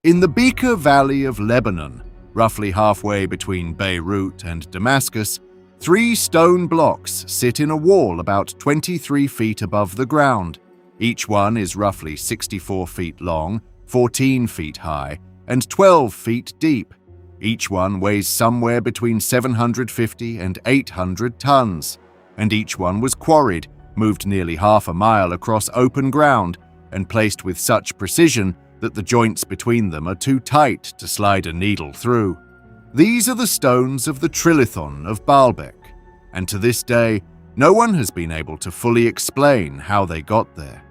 In the Bekaa Valley of Lebanon, roughly halfway between Beirut and Damascus, 3 stone blocks sit in a wall about 23 feet above the ground. Each one is roughly 64 feet long, 14 feet high, and 12 feet deep. Each one weighs somewhere between 750 and 800 tons, and each one was quarried, moved nearly half a mile across open ground, and placed with such precision that the joints between them are too tight to slide a needle through. These are the stones of the Trilithon of Baalbek, and to this day, no one has been able to fully explain how they got there.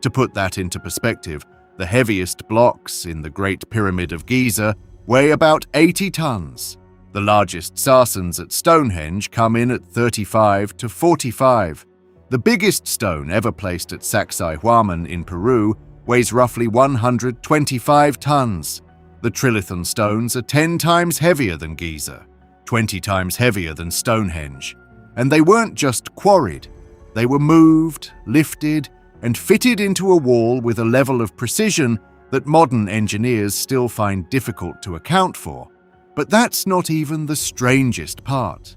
To put that into perspective, the heaviest blocks in the Great Pyramid of Giza weigh about 80 tons. The largest sarsens at Stonehenge come in at 35 to 45. The biggest stone ever placed at Sacsayhuaman in Peru weighs roughly 125 tons. The Trilithon stones are 10 times heavier than Giza, 20 times heavier than Stonehenge. And they weren't just quarried, they were moved, lifted, and fitted into a wall with a level of precision that modern engineers still find difficult to account for. But that's not even the strangest part.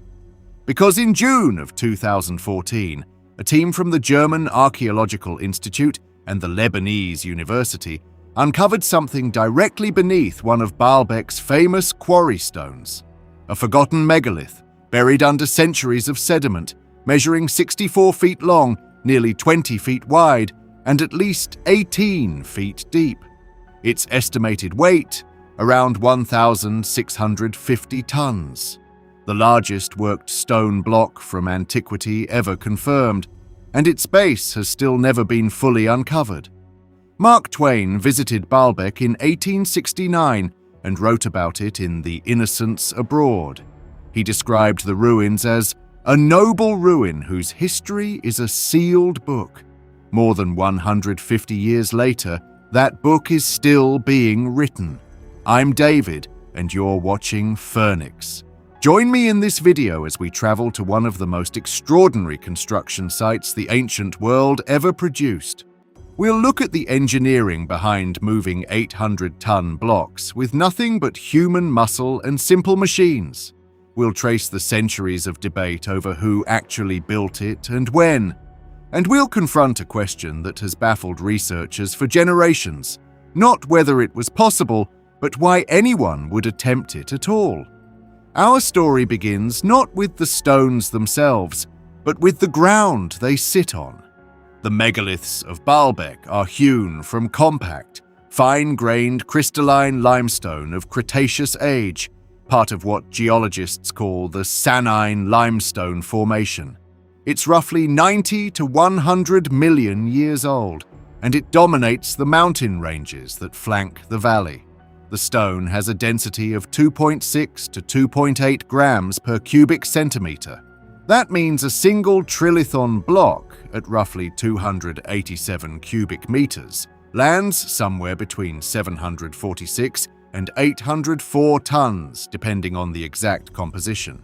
Because in June of 2014, a team from the German Archaeological Institute and the Lebanese University uncovered something directly beneath one of Baalbek's famous quarry stones, a forgotten megalith buried under centuries of sediment, measuring 64 feet long, nearly 20 feet wide, and at least 18 feet deep. Its estimated weight, around 1,650 tons, the largest worked stone block from antiquity ever confirmed, and its base has still never been fully uncovered. Mark Twain visited Baalbek in 1869 and wrote about it in The Innocents Abroad. He described the ruins as a noble ruin whose history is a sealed book. More than 150 years later, that book is still being written. I'm David, and you're watching Phoenix. Join me in this video as we travel to one of the most extraordinary construction sites the ancient world ever produced. We'll look at the engineering behind moving 800-ton blocks with nothing but human muscle and simple machines. We'll trace the centuries of debate over who actually built it and when. And we'll confront a question that has baffled researchers for generations, not whether it was possible, but why anyone would attempt it at all. Our story begins not with the stones themselves, but with the ground they sit on. The megaliths of Baalbek are hewn from compact, fine-grained crystalline limestone of Cretaceous age, part of what geologists call the Sannine Limestone Formation. It's roughly 90 to 100 million years old, and it dominates the mountain ranges that flank the valley. The stone has a density of 2.6 to 2.8 grams per cubic centimeter. That means a single Trilithon block at roughly 287 cubic meters lands somewhere between 746 and 804 tons, depending on the exact composition.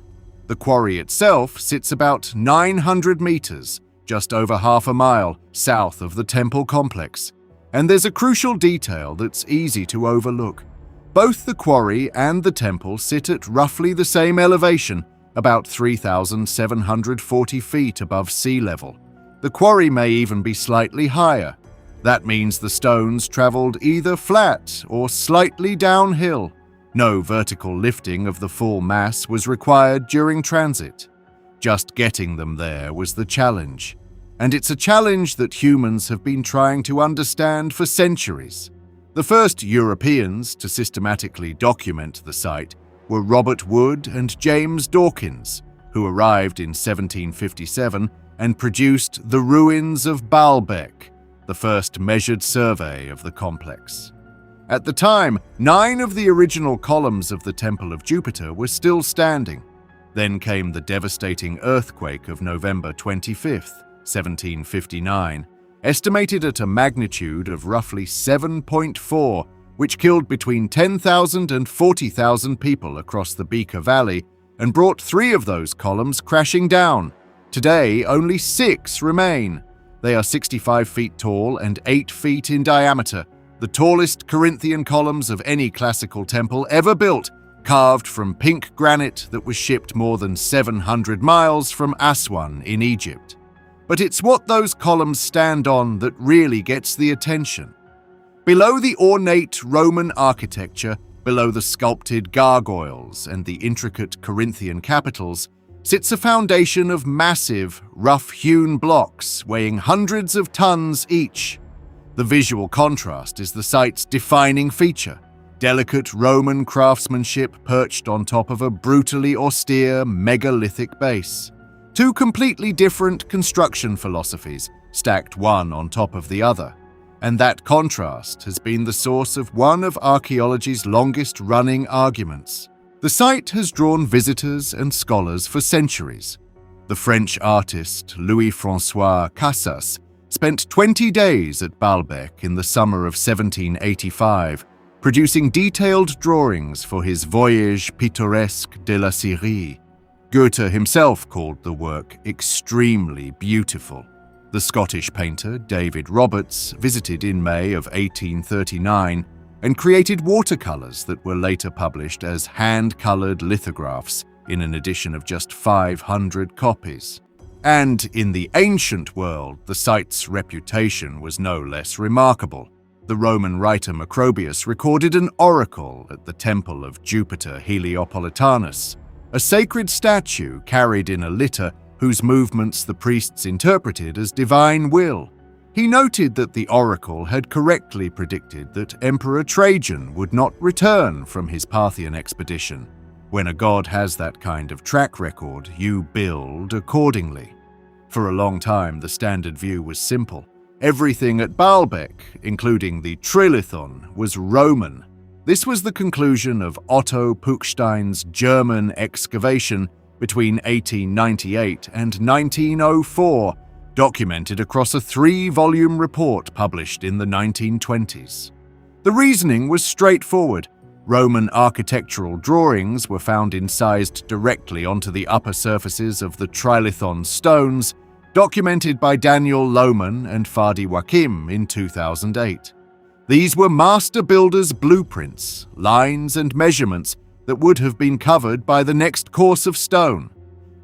The quarry itself sits about 900 meters, just over half a mile south of the temple complex. And there's a crucial detail that's easy to overlook. Both the quarry and the temple sit at roughly the same elevation, about 3,740 feet above sea level. The quarry may even be slightly higher. That means the stones traveled either flat or slightly downhill. No vertical lifting of the full mass was required during transit. Just getting them there was the challenge. And it's a challenge that humans have been trying to understand for centuries. The first Europeans to systematically document the site were Robert Wood and James Dawkins, who arrived in 1757 and produced The Ruins of Baalbek, the first measured survey of the complex. At the time, 9 of the original columns of the Temple of Jupiter were still standing. Then came the devastating earthquake of November 25, 1759, estimated at a magnitude of roughly 7.4, which killed between 10,000 and 40,000 people across the Bekaa Valley and brought 3 of those columns crashing down. Today, only 6 remain. They are 65 feet tall and 8 feet in diameter, the tallest Corinthian columns of any classical temple ever built, carved from pink granite that was shipped more than 700 miles from Aswan in Egypt. But it's what those columns stand on that really gets the attention. Below the ornate Roman architecture, below the sculpted gargoyles and the intricate Corinthian capitals, sits a foundation of massive, rough-hewn blocks weighing hundreds of tons each. The visual contrast is the site's defining feature: delicate Roman craftsmanship perched on top of a brutally austere megalithic base. Two completely different construction philosophies, stacked one on top of the other. And that contrast has been the source of one of archaeology's longest-running arguments. The site has drawn visitors and scholars for centuries. The French artist Louis-François Cassas spent 20 days at Baalbek in the summer of 1785, producing detailed drawings for his Voyage pittoresque de la Syrie. Goethe himself called the work extremely beautiful. The Scottish painter David Roberts visited in May of 1839 and created watercolors that were later published as hand-colored lithographs in an edition of just 500 copies. And in the ancient world, the site's reputation was no less remarkable. The Roman writer Macrobius recorded an oracle at the temple of Jupiter Heliopolitanus, a sacred statue carried in a litter whose movements the priests interpreted as divine will. He noted that the oracle had correctly predicted that Emperor Trajan would not return from his Parthian expedition. When a god has that kind of track record, you build accordingly. For a long time, the standard view was simple. Everything at Baalbek, including the Trilithon, was Roman. This was the conclusion of Otto Puchstein's German excavation between 1898 and 1904, documented across a 3-volume report published in the 1920s. The reasoning was straightforward. Roman architectural drawings were found incised directly onto the upper surfaces of the Trilithon stones, documented by Daniel Lohmann and Fadi Wakim in 2008. These were master builders' blueprints, lines and measurements that would have been covered by the next course of stone.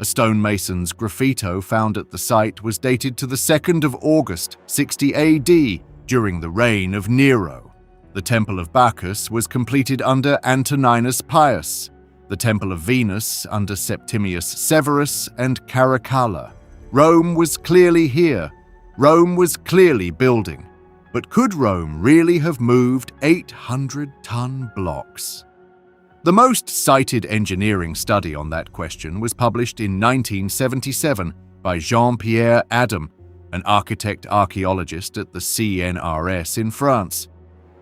A stonemason's graffito found at the site was dated to the 2nd of August, 60 AD, during the reign of Nero. The Temple of Bacchus was completed under Antoninus Pius, the Temple of Venus under Septimius Severus and Caracalla. Rome was clearly here. Rome was clearly building. But could Rome really have moved 800-ton blocks? The most cited engineering study on that question was published in 1977 by Jean-Pierre Adam, an architect-archaeologist at the CNRS in France.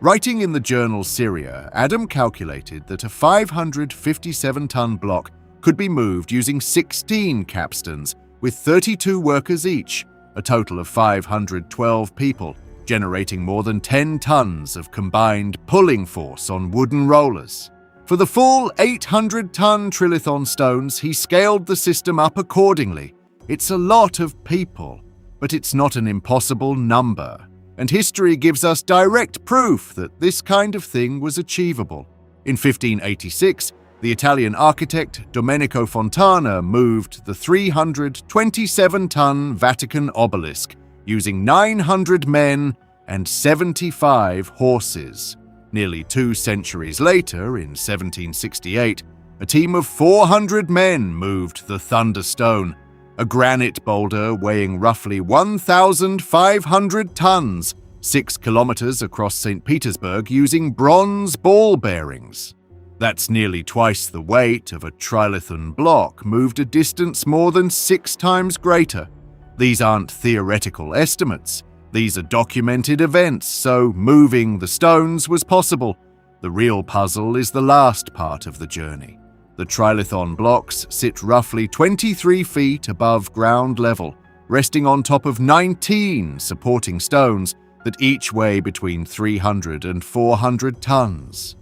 Writing in the journal Syria, Adam calculated that a 557-ton block could be moved using 16 capstans with 32 workers each, a total of 512 people, generating more than 10 tons of combined pulling force on wooden rollers. For the full 800-ton Trilithon stones, he scaled the system up accordingly. It's a lot of people, but it's not an impossible number, and history gives us direct proof that this kind of thing was achievable. In 1586, the Italian architect Domenico Fontana moved the 327-ton Vatican obelisk using 900 men and 75 horses. Nearly 2 centuries later, in 1768, a team of 400 men moved the Thunderstone, a granite boulder weighing roughly 1,500 tons, 6 kilometers across St. Petersburg using bronze ball bearings. That's nearly twice the weight of a trilithon block moved a distance more than 6 times greater. These aren't theoretical estimates. These are documented events, so moving the stones was possible. The real puzzle is the last part of the journey. The trilithon blocks sit roughly 23 feet above ground level, resting on top of 19 supporting stones that each weigh between 300 and 400 tons.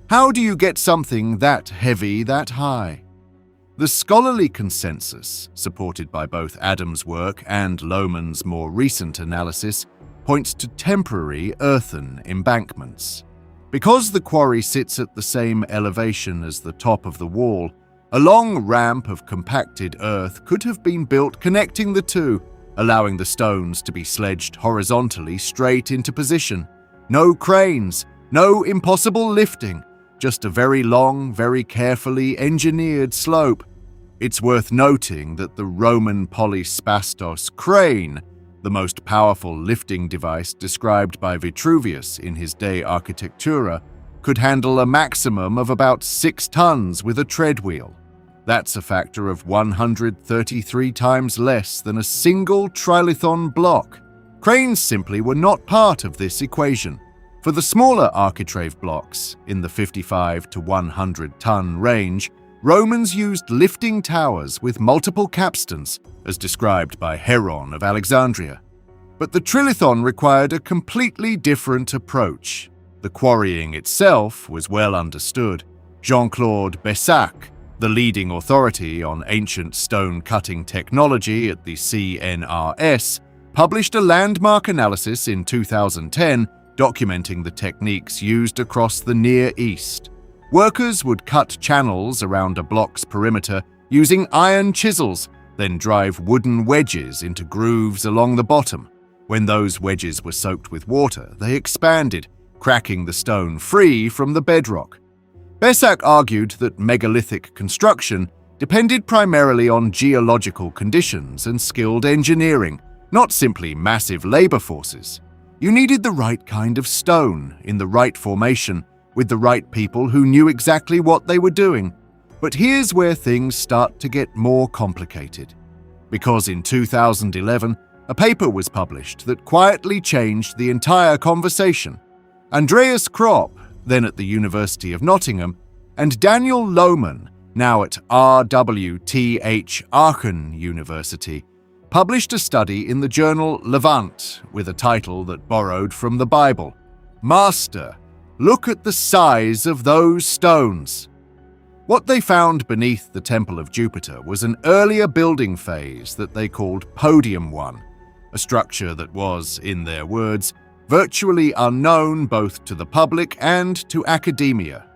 How do you get something that heavy that high? The scholarly consensus, supported by both Adam's work and Lohmann's more recent analysis, points to temporary earthen embankments. Because the quarry sits at the same elevation as the top of the wall, a long ramp of compacted earth could have been built connecting the two, allowing the stones to be sledged horizontally straight into position. No cranes, no impossible lifting, just a very long, very carefully engineered slope. It's worth noting that the Roman polyspastos crane, the most powerful lifting device described by Vitruvius in his De Architectura, could handle a maximum of about 6 tons with a tread wheel. That's a factor of 133 times less than a single trilithon block. Cranes simply were not part of this equation. For the smaller architrave blocks, in the 55 to 100 ton range, Romans used lifting towers with multiple capstans, as described by Heron of Alexandria. But the trilithon required a completely different approach. The quarrying itself was well understood. Jean-Claude Bessac, the leading authority on ancient stone-cutting technology at the CNRS, published a landmark analysis in 2010 documenting the techniques used across the Near East. Workers would cut channels around a block's perimeter using iron chisels, then drive wooden wedges into grooves along the bottom. When those wedges were soaked with water, they expanded, cracking the stone free from the bedrock. Bessac argued that megalithic construction depended primarily on geological conditions and skilled engineering, not simply massive labor forces. You needed the right kind of stone in the right formation with the right people who knew exactly what they were doing. But here's where things start to get more complicated. Because in 2011, a paper was published that quietly changed the entire conversation. Andreas Kropp, then at the University of Nottingham, and Daniel Lohmann, now at RWTH Aachen University, published a study in the journal Levant with a title that borrowed from the Bible. Master, look at the size of those stones. What they found beneath the Temple of Jupiter was an earlier building phase that they called Podium 1, a structure that was, in their words, virtually unknown both to the public and to academia.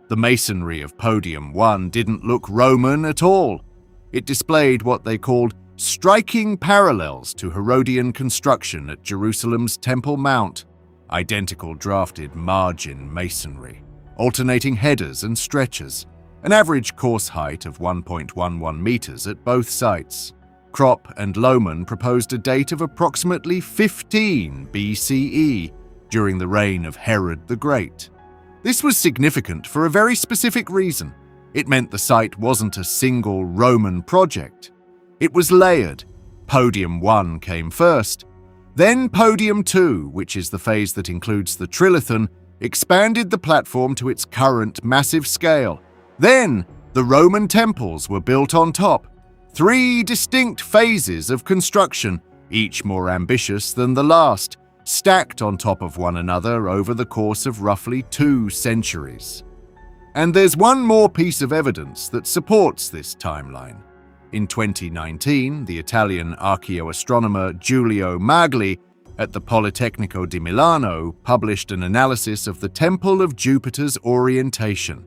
The masonry of Podium 1 didn't look Roman at all. It displayed what they called striking parallels to Herodian construction at Jerusalem's Temple Mount, identical drafted margin masonry, alternating headers and stretchers, an average course height of 1.11 meters at both sites. Kropp and Lohmann proposed a date of approximately 15 BCE, during the reign of Herod the Great. This was significant for a very specific reason. It meant the site wasn't a single Roman project. It was layered. Podium 1 came first. Then Podium 2, which is the phase that includes the trilithon, expanded the platform to its current massive scale. Then the Roman temples were built on top. 3 distinct phases of construction, each more ambitious than the last, stacked on top of one another over the course of roughly 2 centuries. And there's one more piece of evidence that supports this timeline. In 2019, the Italian archaeoastronomer Giulio Magli at the Politecnico di Milano published an analysis of the Temple of Jupiter's orientation.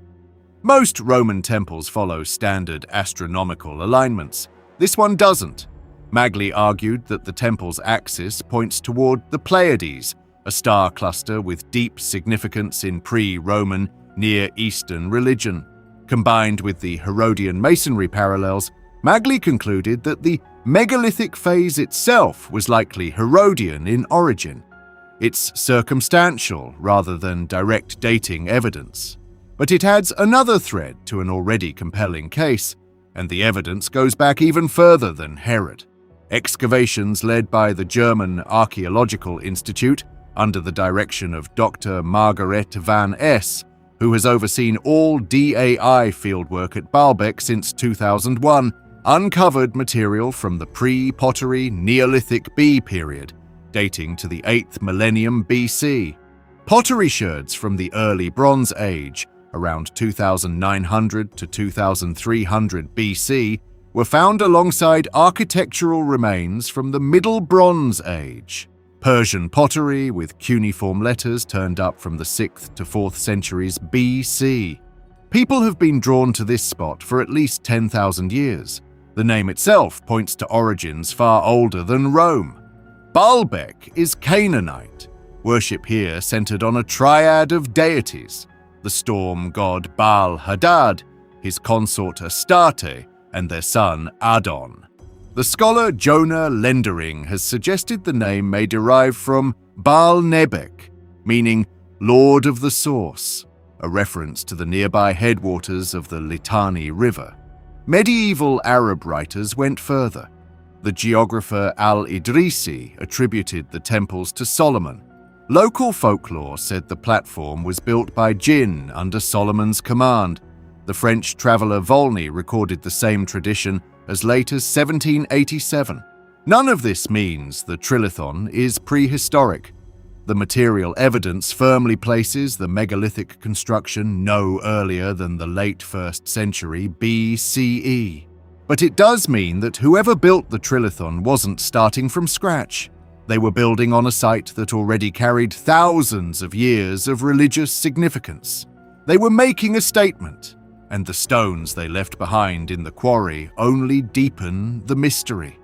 Most Roman temples follow standard astronomical alignments. This one doesn't. Magli argued that the temple's axis points toward the Pleiades, a star cluster with deep significance in pre-Roman Near Eastern religion. Combined with the Herodian masonry parallels, Magli concluded that the megalithic phase itself was likely Herodian in origin. It's circumstantial rather than direct dating evidence. But it adds another thread to an already compelling case, and the evidence goes back even further than Herod. Excavations led by the German Archaeological Institute, under the direction of Dr. Margaret van Es, who has overseen all DAI fieldwork at Baalbek since 2001, uncovered material from the pre-pottery Neolithic B period, dating to the 8th millennium BC. Pottery sherds from the early Bronze Age, around 2900 to 2300 BC, were found alongside architectural remains from the Middle Bronze Age. Persian pottery with cuneiform letters turned up from the 6th to 4th centuries BC. People have been drawn to this spot for at least 10,000 years. The name itself points to origins far older than Rome. Baalbek is Canaanite. Worship here centered on a triad of deities: the storm god Baal-Hadad, his consort Astarte, and their son Adon. The scholar Jonah Lendering has suggested the name may derive from Baalbek, meaning Lord of the Source, a reference to the nearby headwaters of the Litani River. Medieval Arab writers went further. The geographer Al-Idrisi attributed the temples to Solomon. Local folklore said the platform was built by jinn under Solomon's command. The French traveller Volney recorded the same tradition as late as 1787. None of this means the trilithon is prehistoric. The material evidence firmly places the megalithic construction no earlier than the late 1st century BCE. But it does mean that whoever built the trilithon wasn't starting from scratch. They were building on a site that already carried thousands of years of religious significance. They were making a statement, and the stones they left behind in the quarry only deepen the mystery.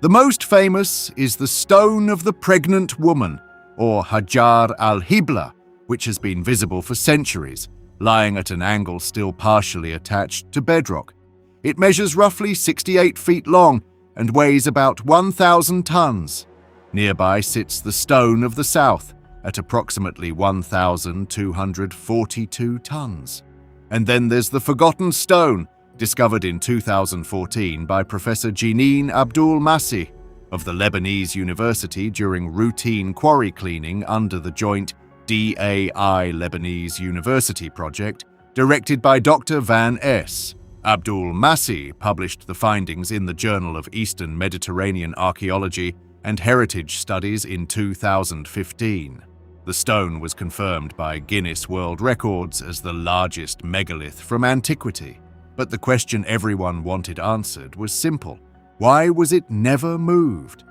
The most famous is the Stone of the Pregnant Woman, or Hajar al-Hibla, which has been visible for centuries, lying at an angle still partially attached to bedrock. It measures roughly 68 feet long and weighs about 1,000 tons. Nearby sits the Stone of the South at approximately 1,242 tons. And then there's the Forgotten Stone, discovered in 2014 by Professor Jeanine Abdul-Masih of the Lebanese University during routine quarry cleaning under the joint DAI Lebanese University project, directed by Dr. Van S. Abdul-Masih published the findings in the Journal of Eastern Mediterranean Archaeology and Heritage Studies in 2015. The stone was confirmed by Guinness World Records as the largest megalith from antiquity. But the question everyone wanted answered was simple: why was it never moved?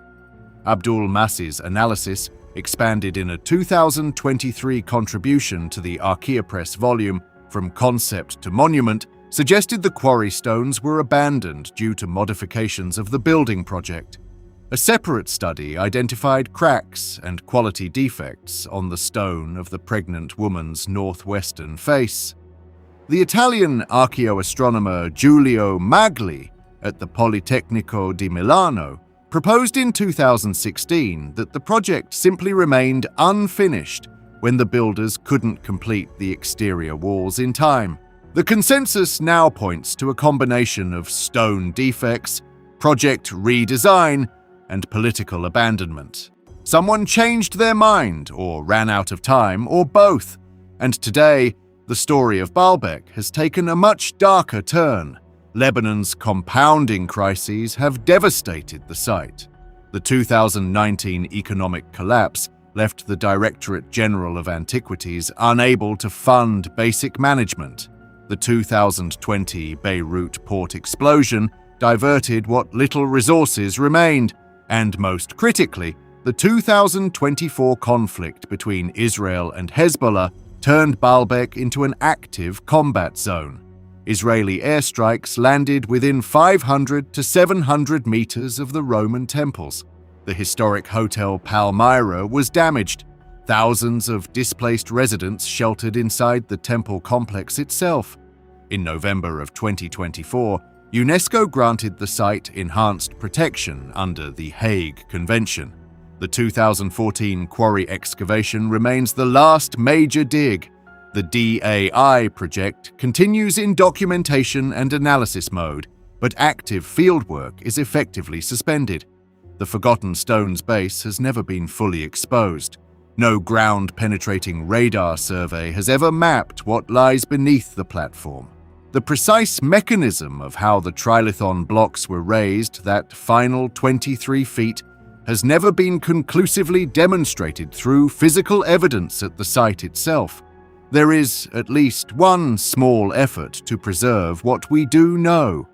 Abdul-Masih's analysis, expanded in a 2023 contribution to the Archaeopress volume From Concept to Monument, suggested the quarry stones were abandoned due to modifications of the building project. A separate study identified cracks and quality defects on the stone of the pregnant woman's northwestern face. The Italian archaeoastronomer Giulio Magli at the Politecnico di Milano proposed in 2016 that the project simply remained unfinished when the builders couldn't complete the exterior walls in time. The consensus now points to a combination of stone defects, project redesign, and political abandonment. Someone changed their mind, or ran out of time, or both, and today, the story of Baalbek has taken a much darker turn. Lebanon's compounding crises have devastated the site. The 2019 economic collapse left the Directorate General of Antiquities unable to fund basic management. The 2020 Beirut port explosion diverted what little resources remained, and most critically, the 2024 conflict between Israel and Hezbollah turned Baalbek into an active combat zone. Israeli airstrikes landed within 500 to 700 meters of the Roman temples. The historic Hotel Palmyra was damaged. Thousands of displaced residents sheltered inside the temple complex itself. In November of 2024, UNESCO granted the site enhanced protection under the Hague Convention. The 2014 quarry excavation remains the last major dig. The DAI project continues in documentation and analysis mode, but active fieldwork is effectively suspended. The Forgotten Stones base has never been fully exposed. No ground-penetrating radar survey has ever mapped what lies beneath the platform. The precise mechanism of how the trilithon blocks were raised, that final 23 feet, has never been conclusively demonstrated through physical evidence at the site itself. There is at least one small effort to preserve what we do know.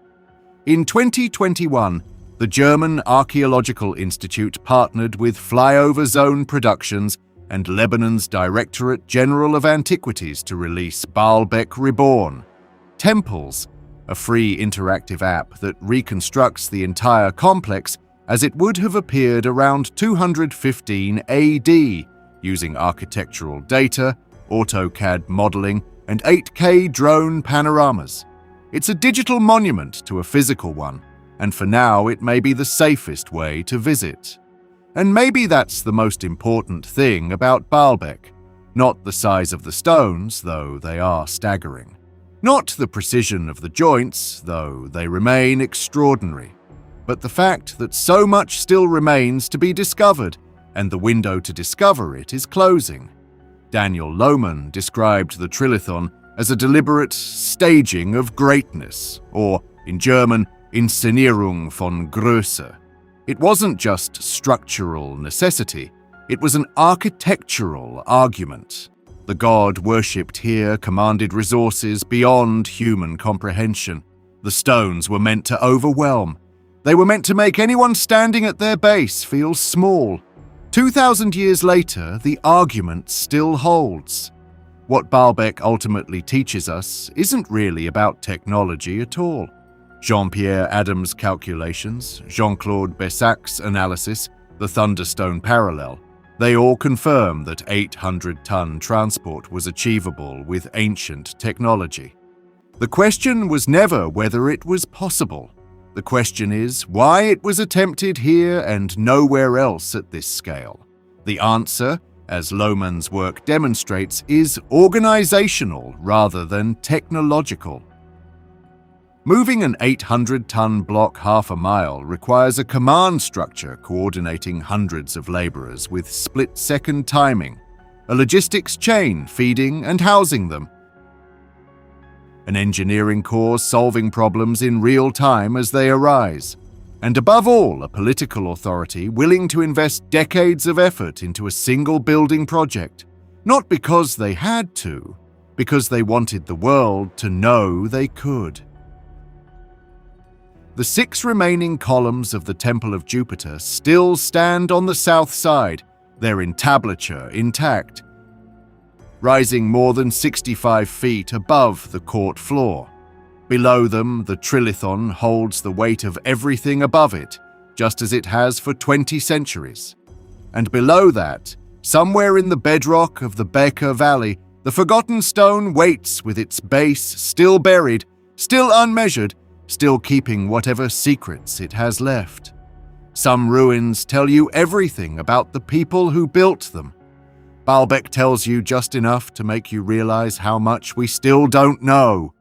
In 2021, the German Archaeological Institute partnered with Flyover Zone Productions and Lebanon's Directorate General of Antiquities to release Baalbek Reborn, Temples, a free interactive app that reconstructs the entire complex as it would have appeared around 215 AD, using architectural data, AutoCAD modeling, and 8K drone panoramas. It's a digital monument to a physical one, and for now it may be the safest way to visit. And maybe that's the most important thing about Baalbek. Not the size of the stones, though they are staggering. Not the precision of the joints, though they remain extraordinary. But the fact that so much still remains to be discovered, and the window to discover it is closing. Daniel Lohmann described the Trilithon as a deliberate staging of greatness, or, in German, Inszenierung von Größe. It wasn't just structural necessity, it was an architectural argument. The god worshipped here commanded resources beyond human comprehension. The stones were meant to overwhelm. They were meant to make anyone standing at their base feel small. 2,000 years later, the argument still holds. What Baalbek ultimately teaches us isn't really about technology at all. Jean-Pierre Adams' calculations, Jean-Claude Bessac's analysis, the Thunderstone parallel, they all confirm that 800-ton transport was achievable with ancient technology. The question was never whether it was possible. The question is why it was attempted here and nowhere else at this scale. The answer, as Lohmann's work demonstrates, is organizational rather than technological. Moving an 800-ton block half a mile requires a command structure coordinating hundreds of laborers with split-second timing, a logistics chain feeding and housing them, an engineering corps solving problems in real time as they arise, and above all, a political authority willing to invest decades of effort into a single building project, not because they had to, because they wanted the world to know they could. The 6 remaining columns of the Temple of Jupiter still stand on the south side, their entablature intact, rising more than 65 feet above the court floor. Below them, the Trilithon holds the weight of everything above it, just as it has for 20 centuries. And below that, somewhere in the bedrock of the Beker Valley, the forgotten stone waits with its base still buried, still unmeasured, still keeping whatever secrets it has left. Some ruins tell you everything about the people who built them. Baalbek tells you just enough to make you realize how much we still don't know.